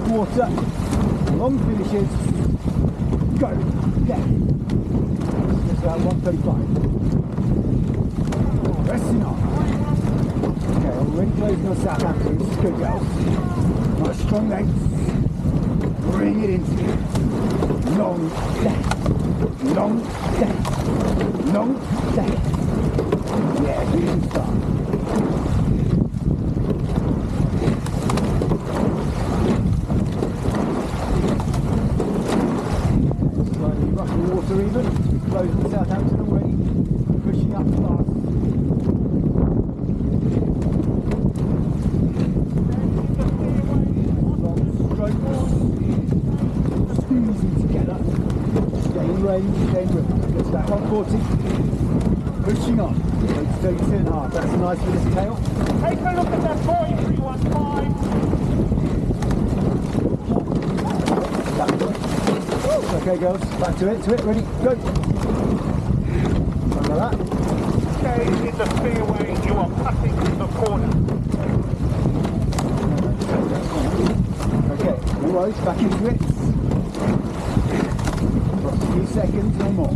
Water, long finishes, go, left, it's about 135, resting on, okay, already closing on Southampton, this is good girls, nice strong legs, bring it into it, long left, long left, long left, yeah, beautiful start. Water even, closing Southampton already, pushing up fast. Long strokes, squeezing together, staying range, staying rhythm, gets back on 40, pushing on, 32.5, that's nice for this tail. Take a look at that buoy, 315. Okay girls, back to it, ready, go! Something like that. Stay in the fairway, you are passing the corner. Okay, no worries, back into it. For a few seconds, no more.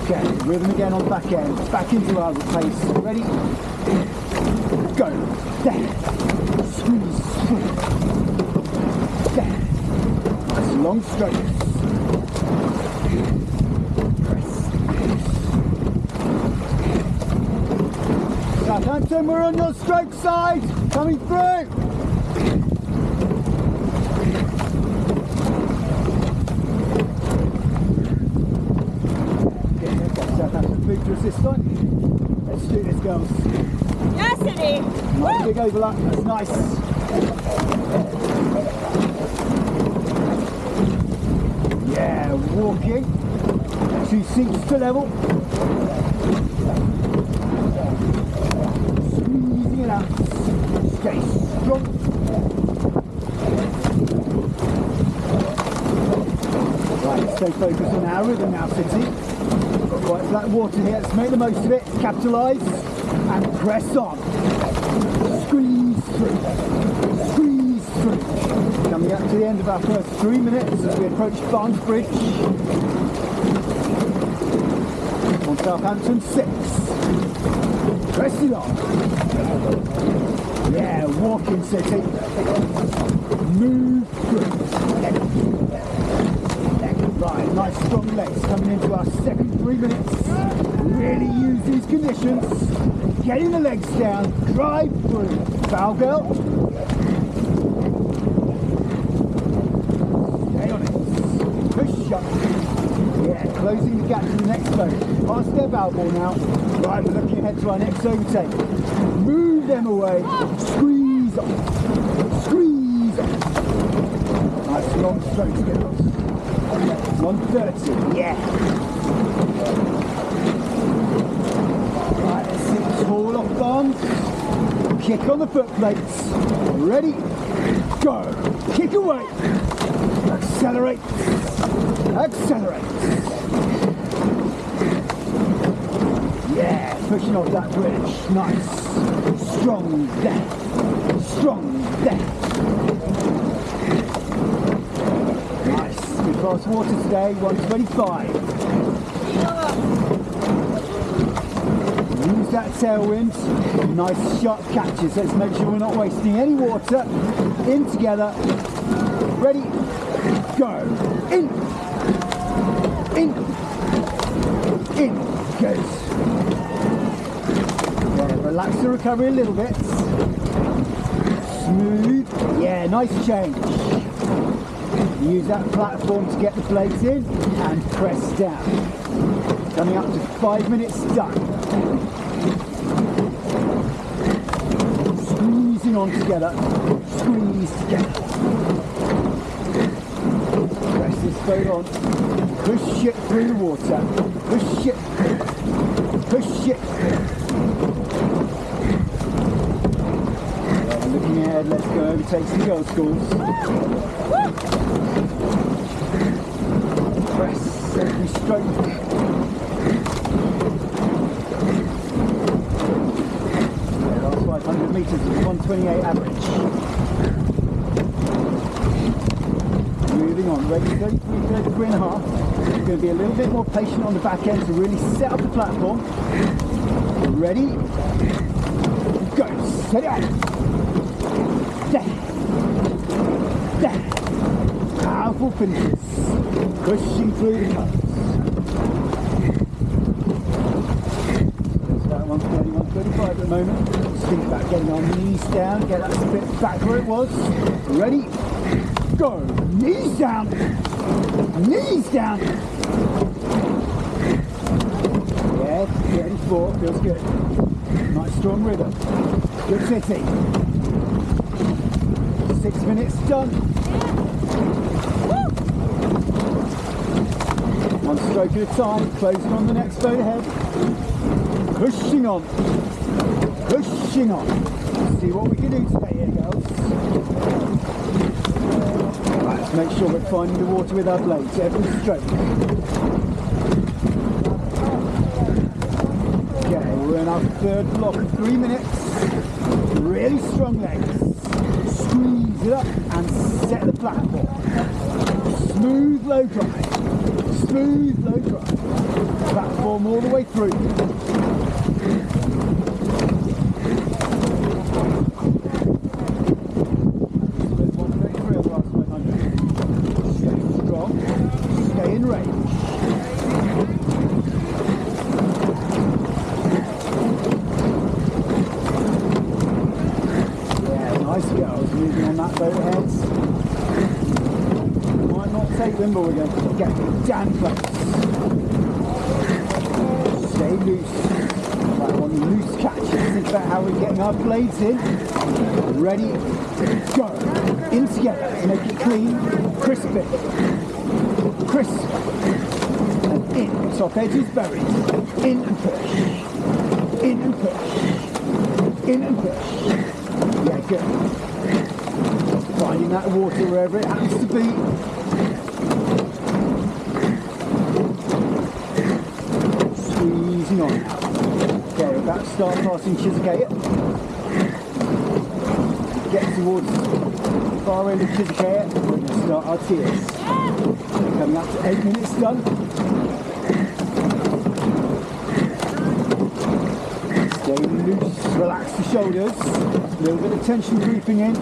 Okay, rhythm again on back end, back into our pace, ready? Go, there, squeeze, there, nice long strokes, press, Southampton, we're on your stroke side, coming through, Southampton food to us this time, let's do this girls. Yes, it is. Nice big overlap, that's nice. Yeah, walking. 2 seats to level. Squeezing it out. Stay strong. Right, stay focused on our rhythm now, City. Right, flat water here, let's make the most of it, capitalise. And press on. Squeeze through. Squeeze through. Coming up to the end of our first 3 minutes as we approach Barnes Bridge. On Southampton 6. Press it on. Yeah, walking City. Move through. Right, nice strong legs coming into our second 3 minutes. Really use these conditions. Getting the legs down, drive through. Foul girl. Stay on it. Push up. Yeah, closing the gap to the next boat. Past their bow ball now. Right, we're looking ahead to our next overtake. Move them away. Squeeze up. Squeeze up. Nice long strokes, girls. 130. Yeah. Right, let's sit tall off Barnes. Kick on the foot plates. Ready? Go. Kick away. Accelerate. Accelerate. Yeah, pushing off that bridge. Nice. Strong left. Strong left. Nice. Good fast water today. 125. Use that tailwind. Nice sharp catches. Let's make sure we're not wasting any water. In together. Ready? Go. In. In. In. Good. Yeah, relax the recovery a little bit. Smooth. Yeah, nice change. Use that platform to get the blades in and press down. Coming up to 5 minutes done. Squeezing pushing on together, squeeze together. Press this boat on, push it through the water, push it, push it. Well, looking ahead, let's go overtake some girls' schools. Press every stroke. Last 500 metres is 128 average. Moving on, rate 33.5. We're going to be a little bit more patient on the back end to really set up the platform. Ready? Go! Set it up! There! There! Powerful finishes. Pushing through the colours. It's about 130, 135 at the moment. Just think about getting our knees down, get that bit back where it was. Ready? Go! Knees down! Knees down! Yeah, 34, feels good. Nice strong rhythm. Good sitting. 6 minutes done. One stroke at a time, closing on the next boat ahead. Pushing on. Pushing on. See what we can do today here, girls. Right, let's make sure we're finding the water with our blades every stroke. Okay, we're in our third block of 3 minutes. Really strong legs. Squeeze it up and set the platform. Smooth low drive. Smooth low drive. Platform all the way through. Stay strong. Stay in range. Yeah, nice girls moving on that boat ahead. Might not take them, but we're going to get damn close. Stay loose. Right, on loose catches. Think about how we're getting our blades in. Ready, go. In together to make it clean, crispy. Crisp. And in. Top edge is buried. In and push. In and push. In and push. Yeah, good. Finding that water wherever it happens to be. Squeezing on now. Okay, we're about to start passing Chisholm. Get towards the far end of Chisholm, we're going to start our tiers. Coming up to 8 minutes done. Stay loose, relax the shoulders. A little bit of tension creeping in.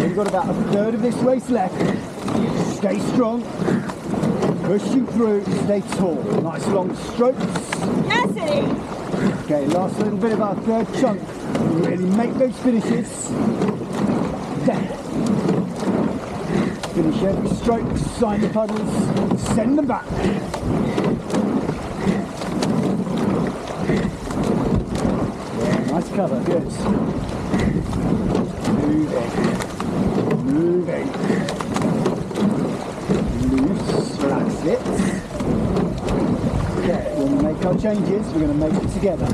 We've got about a third of this race left. Stay strong. Pushing through, stay tall. Nice long strokes. Yes, Eddie. Okay, last little bit of our third chunk. Really make those finishes. There. Finish every stroke, sign the puddles, send them back. Yeah, nice cover, good. Moving. Moving. Loose, relax it. Okay, when we make our changes, we're going to make it together.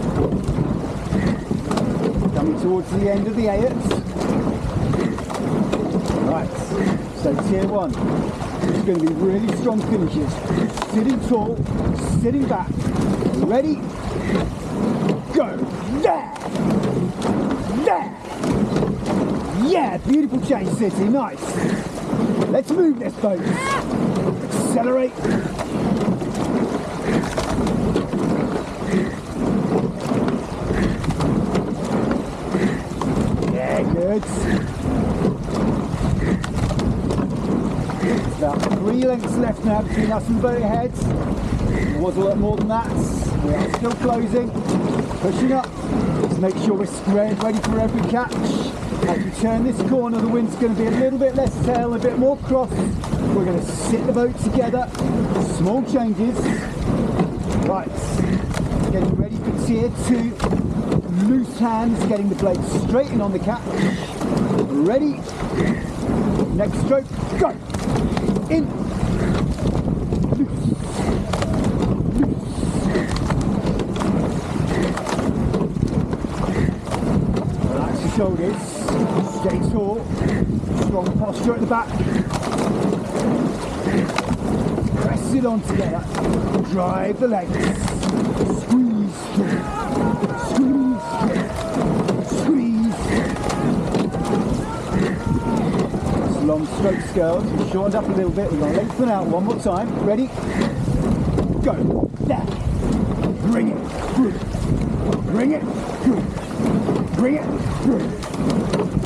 Coming towards the end of the ayat. Right, so tier 1. It's going to be really strong finishes. Sitting tall, sitting back. Ready? Go! There! There! Yeah, beautiful change, City, nice. Let's move this boat. Accelerate. Yeah, good. There's about 3 lengths left now between us and the boat ahead. There was a lot more than that. We are still closing. Pushing up. Let's make sure we're squared, ready for every catch. As we turn this corner, the wind's going to be a little bit less tail, a bit more cross. We're going to sit the boat together. Small changes. Right. Getting ready for tier 2. loose hands, getting the blade straight in on the catch. Ready? Next stroke, go! In. Loose. Loose. Relax your shoulders. Stay tall. Strong posture at the back. Press it on together. Drive the legs. Squeeze through. Squeeze through. Squeeze. Long strokes, girls. We've shortened up a little bit. We're going to lengthen out one more time. Ready? Go. There. Bring it through. Bring it through. Bring it through.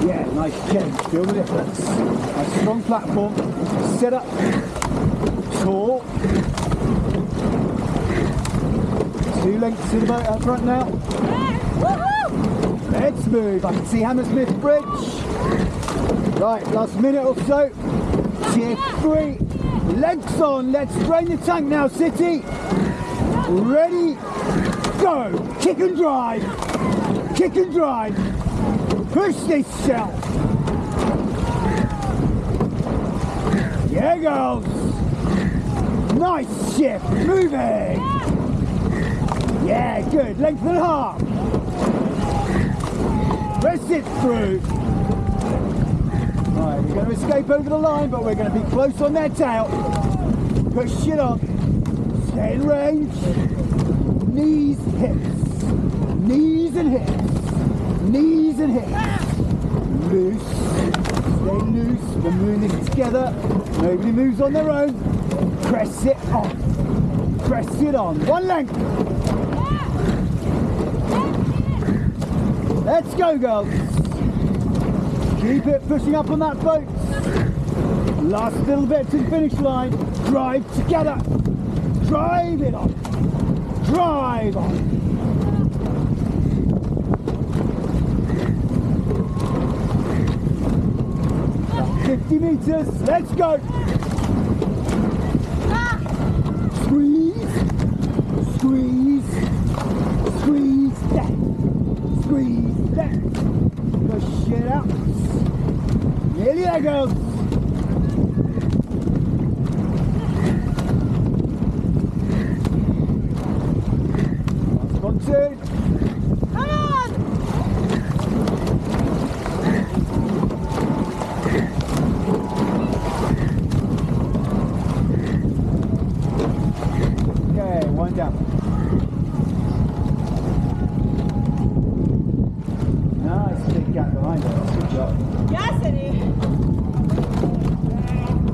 Yeah, nice change. Feel the difference. A strong platform. Set up. Tall. 2 lengths to the boat up front now. Let's move. I can see Hammersmith Bridge. Right, last minute or so. Tier 3. Legs on. Let's drain the tank now, City. Ready? Go. Kick and drive. Kick and drive. Push this shell. Yeah, girls. Nice shift. Moving. Yeah, good. Length and a half. Press it through. Right, we're going to escape over the line, but we're going to be close on their tail. Push it on. Stay in range. Knees, hips. Knees and hips. Knees and hips. Loose. Stay loose. We're moving this together. Nobody moves on their own. Press it on. Press it on. One length. Let's go, girls. Keep it pushing up on that boat. Last little bit to the finish line. Drive together. Drive it on. Drive on. About 50 meters. Let's go. Squeeze. Squeeze. Squeeze. There. Squeeze. There. Push it out. Nearly there, girls. Last one, 2. Come on! Okay, wind down. Nice big gap behind us. Good job. Yes, it is.